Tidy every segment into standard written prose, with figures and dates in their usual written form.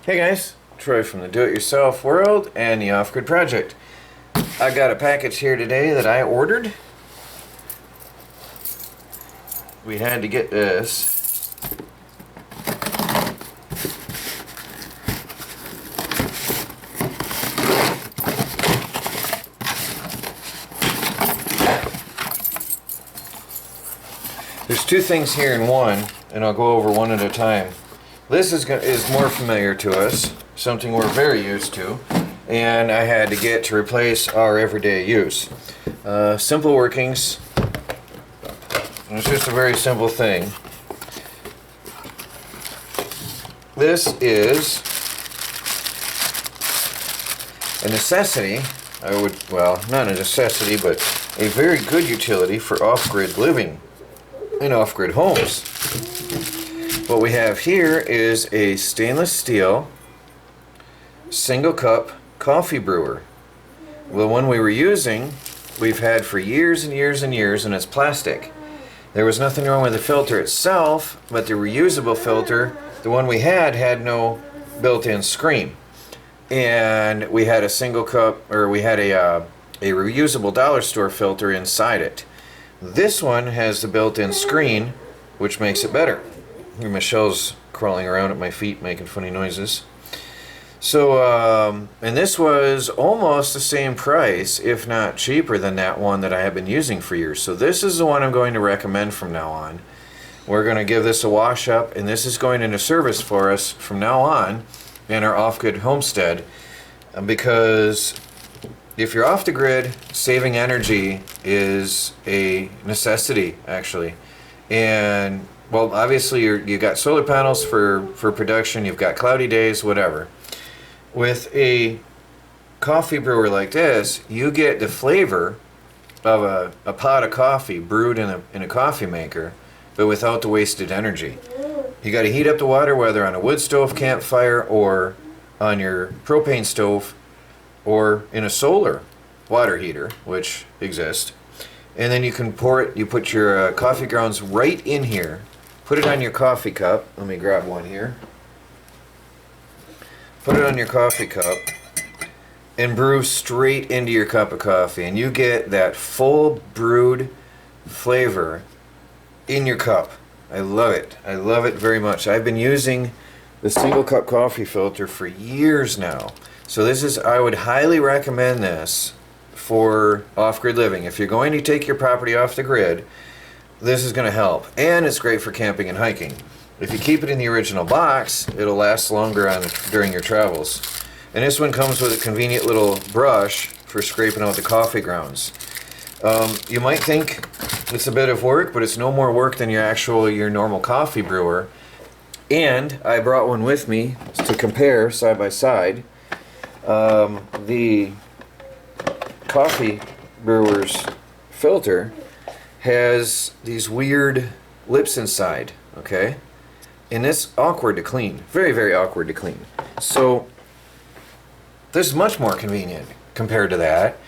Hey guys, Troy from the Do-It-Yourself World and the Off-Grid Project. I got a package here today that I ordered. We had to get this. There's two things here in one, and I'll go over one at a time. This is more familiar to us, something we're very used to, and I had to get to replace our everyday use. Simple workings. It's just a very simple thing. This is a necessity, well, not a necessity, but a very good utility for off-grid living in off-grid homes. What we have here is a stainless steel single cup coffee brewer. The one we were using, we've had for years and years and years, and it's plastic. There was nothing wrong with the filter itself, but the reusable filter, the one we had no built-in screen. And we had a single cup, or we had a reusable dollar store filter inside it. This one has the built-in screen, which makes it better. Here Michelle's crawling around at my feet making funny noises. So, and this was almost the same price, if not cheaper than that one that I have been using for years. So this is the one I'm going to recommend from now on. We're going to give this a wash up, and this is going into service for us from now on in our off-grid homestead, because if you're off the grid, saving energy is a necessity, actually. And well, obviously you got solar panels for production, you've got cloudy days, whatever. With a coffee brewer like this, you get the flavor of a pot of coffee brewed in a coffee maker, but without the wasted energy. You got to heat up the water, whether on a wood stove campfire or on your propane stove or in a solar water heater, which exists. And then you can pour it, you put your coffee grounds right in here. Put it on your coffee cup. Let me grab one here. Put it on your coffee cup and brew straight into your cup of coffee. And you get that full brewed flavor in your cup. I love it. I love it very much. I've been using the single cup coffee filter for years now. So I would highly recommend this for off-grid living. If you're going to take your property off the grid, this is going to help. And it's great for camping and hiking. If you keep it in the original box, it'll last longer during your travels. And this one comes with a convenient little brush for scraping out the coffee grounds. You might think it's a bit of work, but it's no more work than your normal coffee brewer. And I brought one with me to compare side by side. The coffee brewer's filter has these weird lips inside, okay? And it's awkward to clean. Very, very awkward to clean. So this is much more convenient compared to that.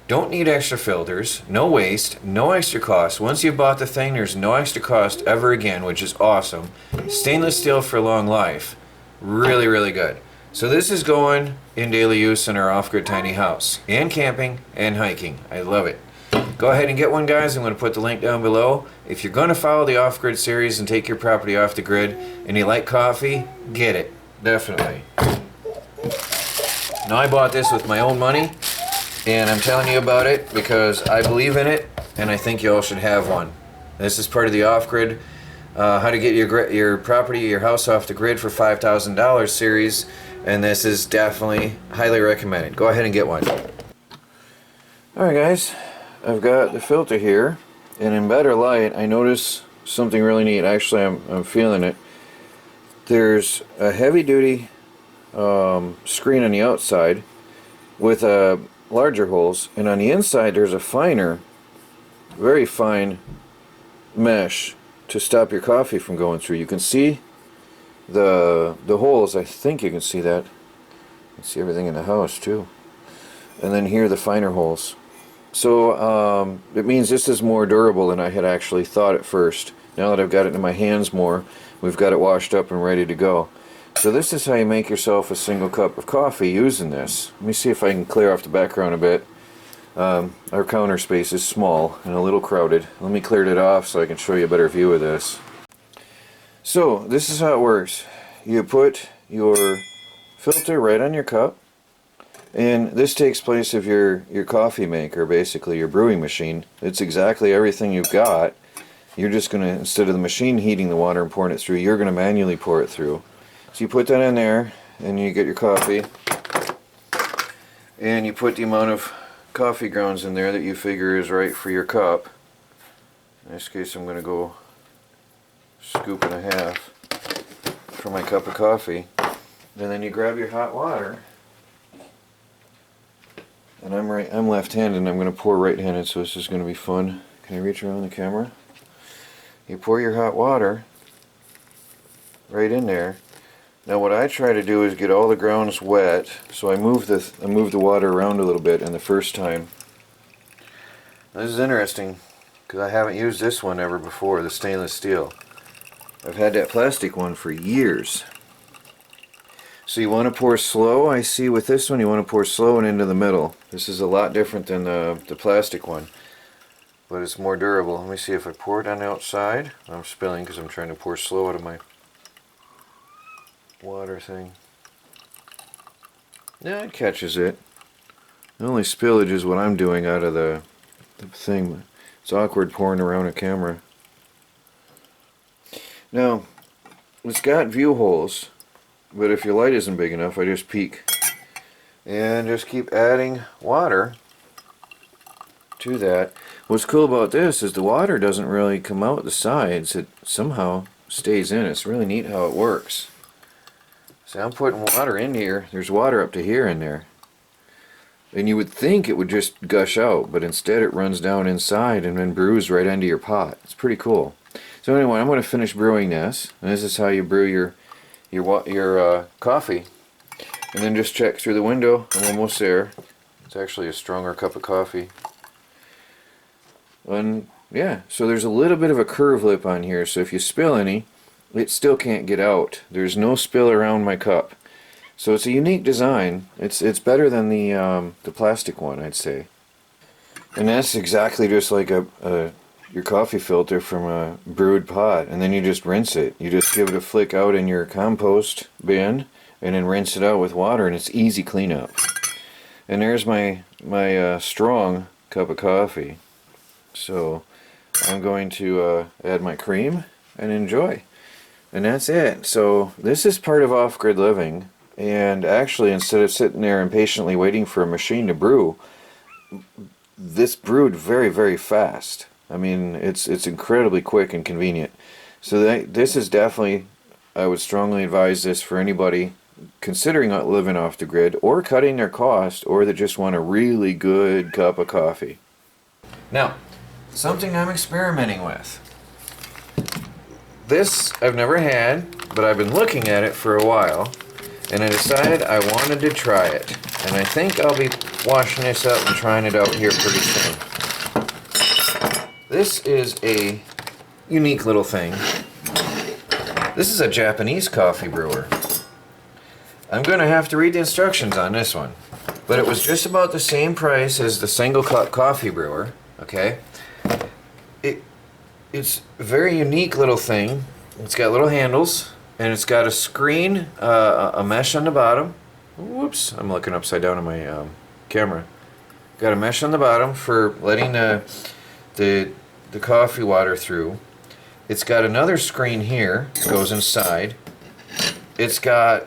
Don't need extra filters, no waste, no extra cost. Once you've bought the thing, there's no extra cost ever again, which is awesome. Stainless steel for long life. Really, really good. So this is going in daily use in our off-grid tiny house. And camping and hiking. I love it. Go ahead and get one, guys. I'm going to put the link down below. If you're going to follow the off-grid series and take your property off the grid and you like coffee, get it. Definitely. Now, I bought this with my own money, and I'm telling you about it because I believe in it, and I think you all should have one. This is part of the off-grid, how to get your property, your house off the grid for $5,000 series, and this is definitely highly recommended. Go ahead and get one. Alright, guys. I've got the filter here, and in better light I notice something really neat. Actually, I'm feeling it. There's a heavy-duty screen on the outside with larger holes, and on the inside there's a finer, very fine mesh to stop your coffee from going through. You can see the holes. I think you can see that. You can see everything in the house too. And then here are the finer holes. So it means this is more durable than I had actually thought at first. Now that I've got it in my hands more, we've got it washed up and ready to go. So this is how you make yourself a single cup of coffee using this. Let me see if I can clear off the background a bit. Our counter space is small and a little crowded. Let me clear it off so I can show you a better view of this. So this is how it works. You put your filter right on your cup, and this takes place of your coffee maker, basically your brewing machine. It's exactly everything you've got. You're just going to, instead of the machine heating the water and pouring it through, you're going to manually pour it through. So you put that in there, and you get your coffee, and you put the amount of coffee grounds in there that you figure is right for your cup. In this case, I'm going to go scoop and a half for my cup of coffee. And then you grab your hot water, and I'm left-handed, and I'm going to pour right-handed, so this is going to be fun. Can I reach around the camera? You pour your hot water right in there. Now what I try to do is get all the grounds wet, so I move the water around a little bit in the first time. This is interesting because I haven't used this one ever before, the stainless steel. I've had that plastic one for years. So you want to pour slow. I see with this one you want to pour slow and into the middle. This is a lot different than the plastic one, but it's more durable. Let me see if I pour it on the outside. I'm spilling because I'm trying to pour slow out of my water thing. Yeah, it catches it. The only spillage is what I'm doing out of the thing. It's awkward pouring around a camera. Now, it's got view holes, but if your light isn't big enough, I just peek. And just keep adding water to that. What's cool about this is the water doesn't really come out the sides. It somehow stays in. It's really neat how it works. So I'm putting water in here. There's water up to here in there. And you would think it would just gush out, but instead it runs down inside and then brews right into your pot. It's pretty cool. So anyway, I'm going to finish brewing this. And this is how you brew your coffee. And then just check through the window. I'm almost there. It's actually a stronger cup of coffee. And yeah, so there's a little bit of a curve lip on here, so if you spill any, it still can't get out. There's no spill around my cup. So it's a unique design. It's better than the plastic one, I'd say. And that's exactly just like your coffee filter from a brewed pot, and then you just rinse it. You just give it a flick out in your compost bin, and then rinse it out with water, and it's easy cleanup. And there's my strong cup of coffee. So I'm going to add my cream and enjoy. And that's it. So this is part of off-grid living, and actually instead of sitting there impatiently waiting for a machine to brew, this brewed very, very fast. I mean, it's incredibly quick and convenient. So this is definitely, I would strongly advise this for anybody considering living off the grid or cutting their cost, or that just want a really good cup of coffee. Now, something I'm experimenting with. This I've never had, but I've been looking at it for a while, and I decided I wanted to try it. And I think I'll be washing this up and trying it out here pretty soon. This is a unique little thing. This is a Japanese coffee brewer. I'm going to have to read the instructions on this one, but it was just about the same price as the single cup coffee brewer. Okay, it's a very unique little thing. It's got little handles, and it's got a screen, a mesh on the bottom. Whoops, I'm looking upside down on my camera. Got a mesh on the bottom for letting the coffee water through. It's got another screen here that goes inside. It's got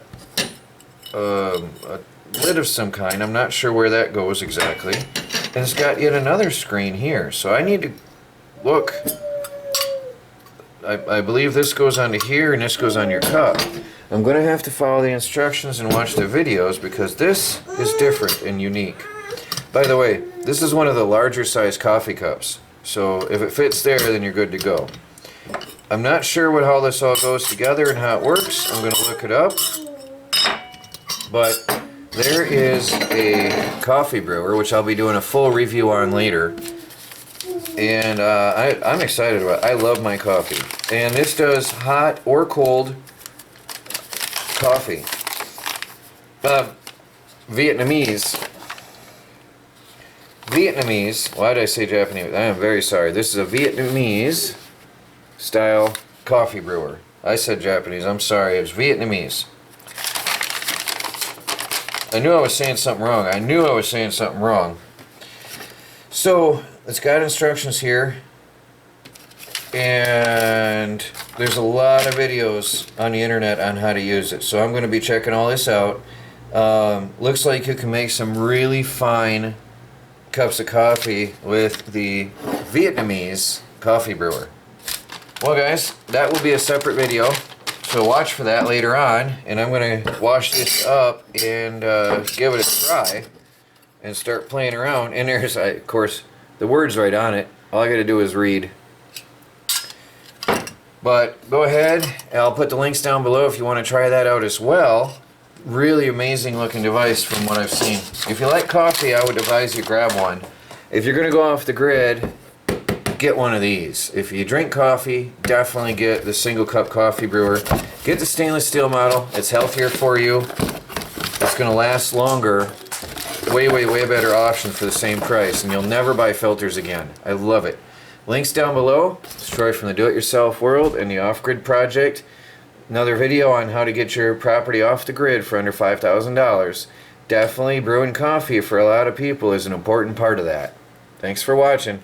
a lid of some kind. I'm not sure where that goes exactly. And it's got yet another screen here. So I need to look. I believe this goes onto here and this goes on your cup. I'm going to have to follow the instructions and watch the videos because this is different and unique. By the way, this is one of the larger size coffee cups. So if it fits there, then you're good to go. I'm not sure how this all goes together and how it works. I'm going to look it up. But there is a coffee brewer, which I'll be doing a full review on later. And I'm excited about it. I love my coffee. And this does hot or cold coffee. Vietnamese. Why did I say Japanese? I am very sorry. This is a Vietnamese style coffee brewer. I said Japanese. I'm sorry. It's Vietnamese. I knew I was saying something wrong. So, it's got instructions here. And there's a lot of videos on the internet on how to use it. So I'm going to be checking all this out. Looks like you can make some really fine cups of coffee with the Vietnamese coffee brewer. Well guys, that will be a separate video, so watch for that later on, and I'm going to wash this up and give it a try and start playing around. And there's, of course, the words right on it. All I got to do is read. But go ahead, I'll put the links down below if you want to try that out as well. Really amazing looking device from what I've seen. If you like coffee, I would advise you grab one. If you're going to go off the grid, get one of these. If you drink coffee, definitely get the single cup coffee brewer. Get the stainless steel model. It's healthier for you. It's going to last longer. Way better option for the same price, and you'll never buy filters again. I love it. Links down below. It's Troy from the Do-It-Yourself World and the Off-Grid Project. Another video on how to get your property off the grid for under $5,000. Definitely brewing coffee for a lot of people is an important part of that. Thanks for watching.